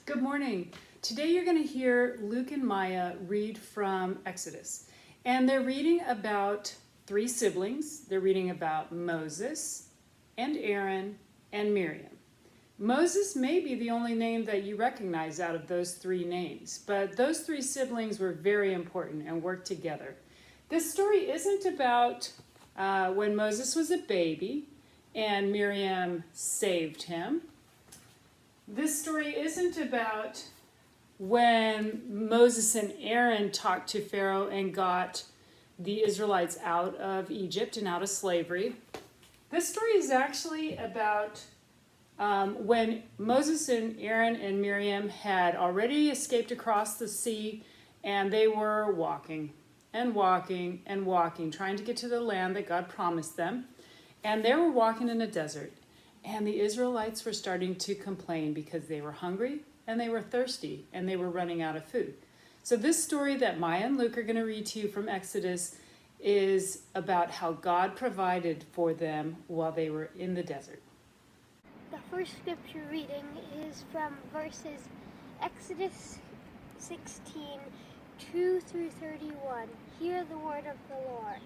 Good morning. Today you're going to hear Luke and Maya read from Exodus. And they're reading about three siblings. They're reading about Moses and Aaron and Miriam. Moses may be the only name that you recognize out of those three names, but those three siblings were very important and worked together. This story isn't about when Moses was a baby and Miriam saved him. This story isn't about when Moses and Aaron talked to Pharaoh and got the Israelites out of Egypt and out of slavery. This story is actually about when Moses and Aaron and Miriam had already escaped across the sea, and they were walking and walking and walking, trying to get to the land that God promised them. And they were walking in a desert. And the Israelites were starting to complain because they were hungry and they were thirsty and they were running out of food. So this story that Maya and Luke are going to read to you from Exodus is about how God provided for them while they were in the desert. The first scripture reading is from verses Exodus 16, 2 through 31. Hear the word of the Lord.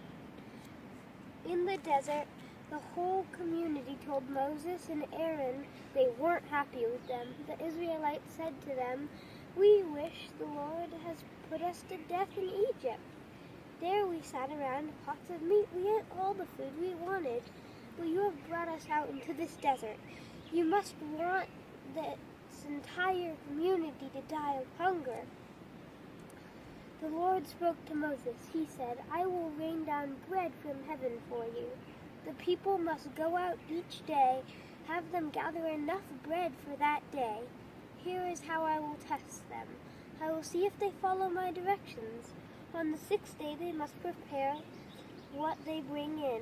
In the desert, the whole community told Moses and Aaron they weren't happy with them. The Israelites said to them, "We wish the Lord has put us to death in Egypt. There we sat around pots of meat. We ate all the food we wanted. But you have brought us out into this desert. You must want this entire community to die of hunger." The Lord spoke to Moses. He said, "I will rain down bread from heaven for you. The people must go out each day, have them gather enough bread for that day. Here is how I will test them. I will see if they follow my directions. On the sixth day they must prepare what they bring in.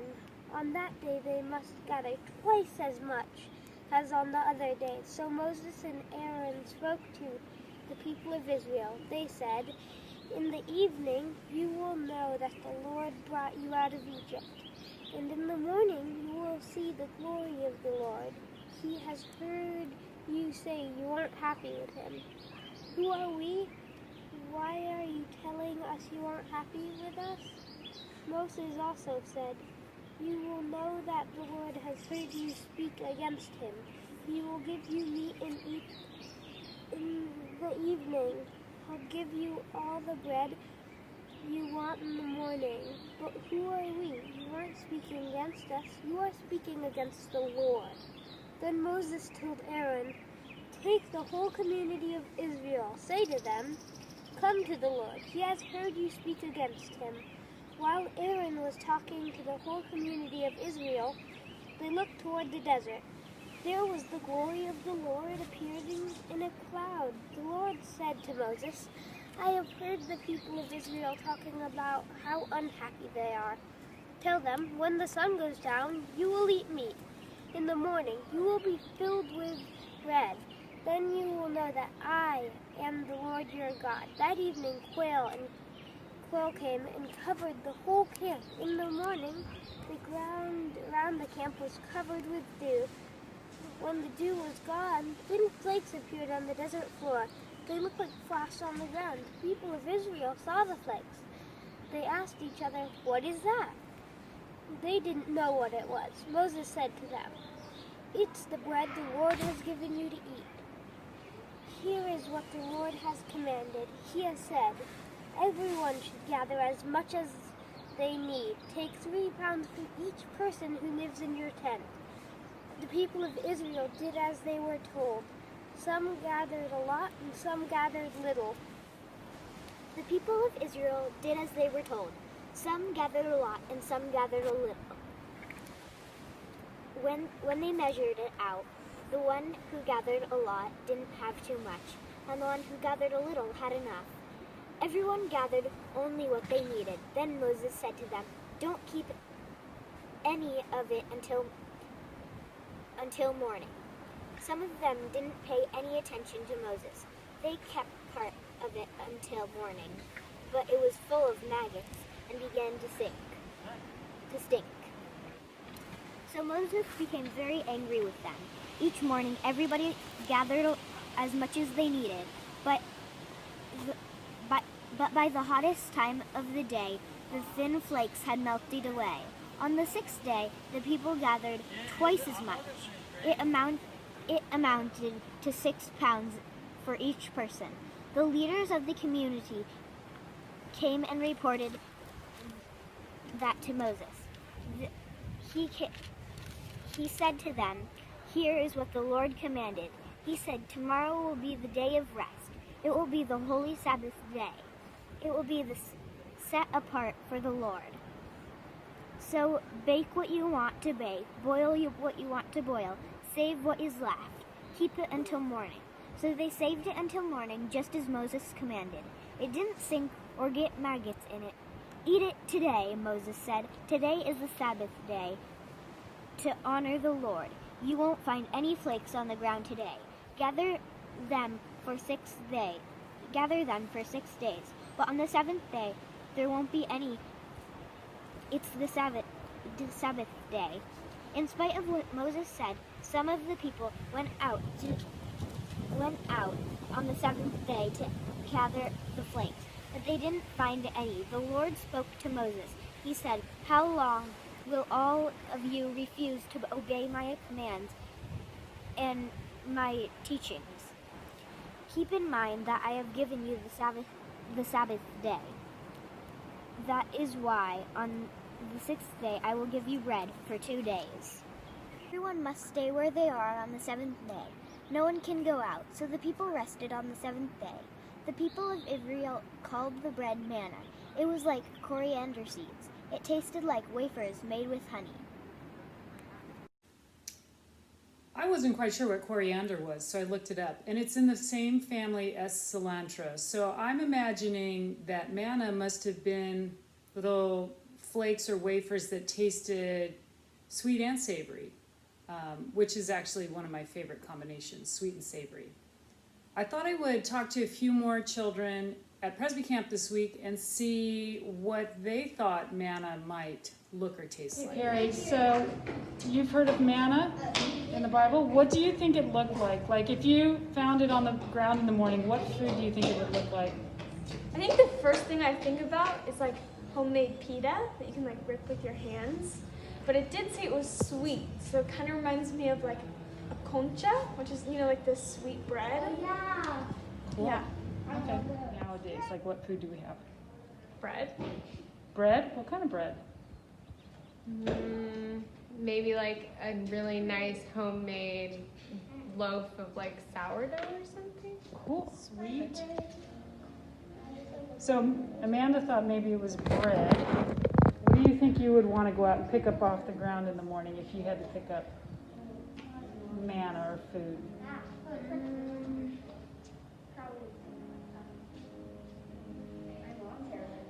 On that day they must gather twice as much as on the other days." So Moses and Aaron spoke to the people of Israel. They said, "In the evening you will know that the Lord brought you out of Egypt. And in the morning you will see the glory of the Lord. He has heard you say you aren't happy with him. Who are we? Why are you telling us you aren't happy with us?" Moses also said, "You will know that the Lord has heard you speak against him. He will give you meat and eat in the evening. I'll give you all the bread you want in the morning. But who are we? You aren't speaking against us. You are speaking against the Lord." Then Moses told Aaron, "Take the whole community of Israel. Say to them, 'Come to the Lord. He has heard you speak against him.'" While Aaron was talking to the whole community of Israel, they looked toward the desert. There was the glory of the Lord appearing in a cloud. The Lord said to Moses, "I have heard the people of Israel talking about how unhappy they are. Tell them, when the sun goes down, you will eat meat. In the morning, you will be filled with bread. Then you will know that I am the Lord your God." That evening, quail came and covered the whole camp. In the morning, the ground around the camp was covered with dew. When the dew was gone, thin flakes appeared on the desert floor. They looked like frost on the ground. The people of Israel saw the flakes. They asked each other, "What is that?" They didn't know what it was. Moses said to them, "It's the bread the Lord has given you to eat. Here is what the Lord has commanded. He has said, everyone should gather as much as they need. Take 3 pounds for each person who lives in your tent." The people of Israel did as they were told. Some gathered a lot and some gathered little. The people of Israel did as they were told. Some gathered a lot and some gathered a little. When they measured it out, the one who gathered a lot didn't have too much, and the one who gathered a little had enough. Everyone gathered only what they needed. Then Moses said to them, "Don't keep any of it until morning." Some of them didn't pay any attention to Moses. They kept part of it until morning, but it was full of maggots and began to stink. So Moses became very angry with them. Each morning, everybody gathered as much as they needed, but by the hottest time of the day, the thin flakes had melted away. On the sixth day, the people gathered twice as much. It amounted to 6 pounds for each person. The leaders of the community came and reported that to Moses. He said to them, "Here is what the Lord commanded." He said, "Tomorrow will be the day of rest. It will be the holy Sabbath day. It will be set apart for the Lord. So bake what you want to bake, boil what you want to boil, save what is left. Keep it until morning." So they saved it until morning, just as Moses commanded. It didn't sink or get maggots in it. "Eat it today," Moses said. "Today is the Sabbath day to honor the Lord. You won't find any flakes on the ground today. Gather them for 6 days. But on the seventh day, there won't be any. It's the Sabbath day." In spite of what Moses said, some of the people went out on the seventh day to gather the flakes, but they didn't find any. The Lord spoke to Moses. He said, "How long will all of you refuse to obey my commands and my teachings? Keep in mind that I have given you the Sabbath day. That is why on the sixth day I will give you bread for 2 days. Everyone must stay where they are on the seventh day. No one can go out." So the people rested on the seventh day. The people of Israel called the bread manna. It was like coriander seeds. It tasted like wafers made with honey. I wasn't quite sure what coriander was, so I looked it up. And it's in the same family as cilantro. So I'm imagining that manna must have been little flakes or wafers that tasted sweet and savory, which is actually one of my favorite combinations, sweet and savory. I thought I would talk to a few more children at Presby Camp this week and see what they thought manna might look or taste like. Harry, so you've heard of manna in the Bible. What do you think it looked like? Like if you found it on the ground in the morning, what food do you think it would look like? I think the first thing I think about is like homemade pita that you can like rip with your hands. But it did say it was sweet, so it kind of reminds me of like a concha, which is, like this sweet bread. Oh, yeah. Cool. Yeah. Okay. Nowadays, like what food do we have? Bread. Bread? What kind of bread? Maybe like a really nice homemade loaf of like sourdough or something. Cool. Sweet. So Amanda thought maybe it was bread. What do you think you would want to go out and pick up off the ground in the morning if you had to pick up manna or food?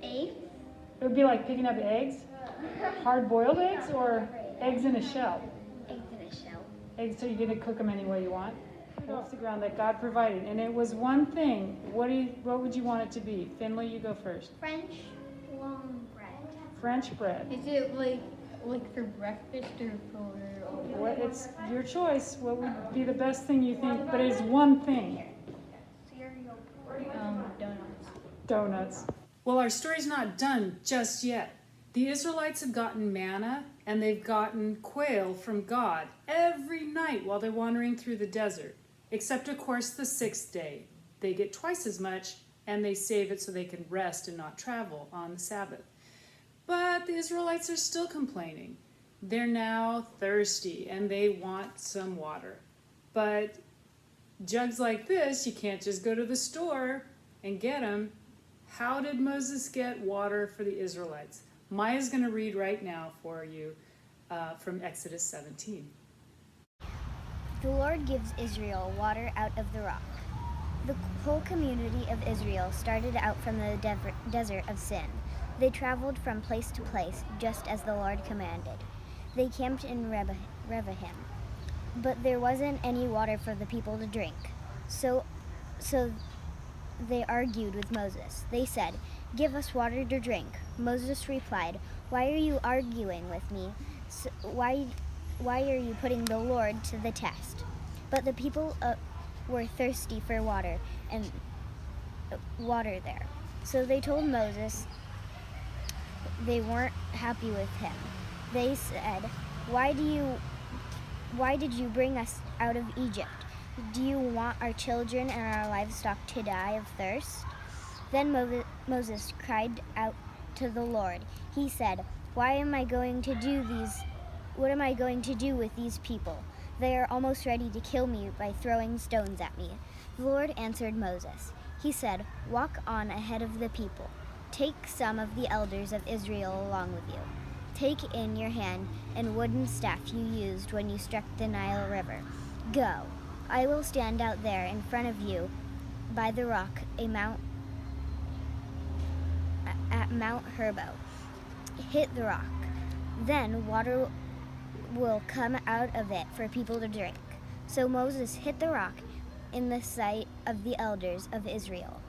Eggs? It would be like picking up eggs? Hard-boiled eggs or eggs in a shell? Eggs in a shell. Eggs, so you're going to cook them any way you want? Off the ground that God provided. And it was one thing. What would you want it to be? Finley, you go first. French long bread. French bread. Is it like for breakfast or for? It's your choice. What would be the best thing you think? But it's one thing. Donuts. Donuts. Well, our story's not done just yet. The Israelites have gotten manna and they've gotten quail from God every night while they're wandering through the desert. Except, of course, the sixth day. They get twice as much and they save it so they can rest and not travel on the Sabbath. But the Israelites are still complaining. They're now thirsty and they want some water. But jugs like this, you can't just go to the store and get them. How did Moses get water for the Israelites? Maya's going to read right now for you from Exodus 17. The Lord gives Israel water out of the rock. The whole community of Israel started out from the desert of Sin. They traveled from place to place, just as the Lord commanded. They camped in Rephidim, but there wasn't any water for the people to drink. So they argued with Moses. They said, "Give us water to drink." Moses replied, "Why are you arguing with me? Why are you putting the Lord to the test?" But the people were thirsty for water and water there. So they told Moses they weren't happy with him. They said, Why did you bring us out of Egypt? Do you want our children and our livestock to die of thirst? Then Moses cried out to the Lord. He said, What am I going to do with these people? They are almost ready to kill me by throwing stones at me. The Lord answered Moses. He said, Walk on ahead of the people. Take some of the elders of Israel along with you. Take in your hand a wooden staff you used when you struck the Nile River. Go. I will stand out there in front of you by the rock at Mount Herbo. Hit the rock. Then water will come out of it for people to drink. So Moses hit the rock in the sight of the elders of Israel.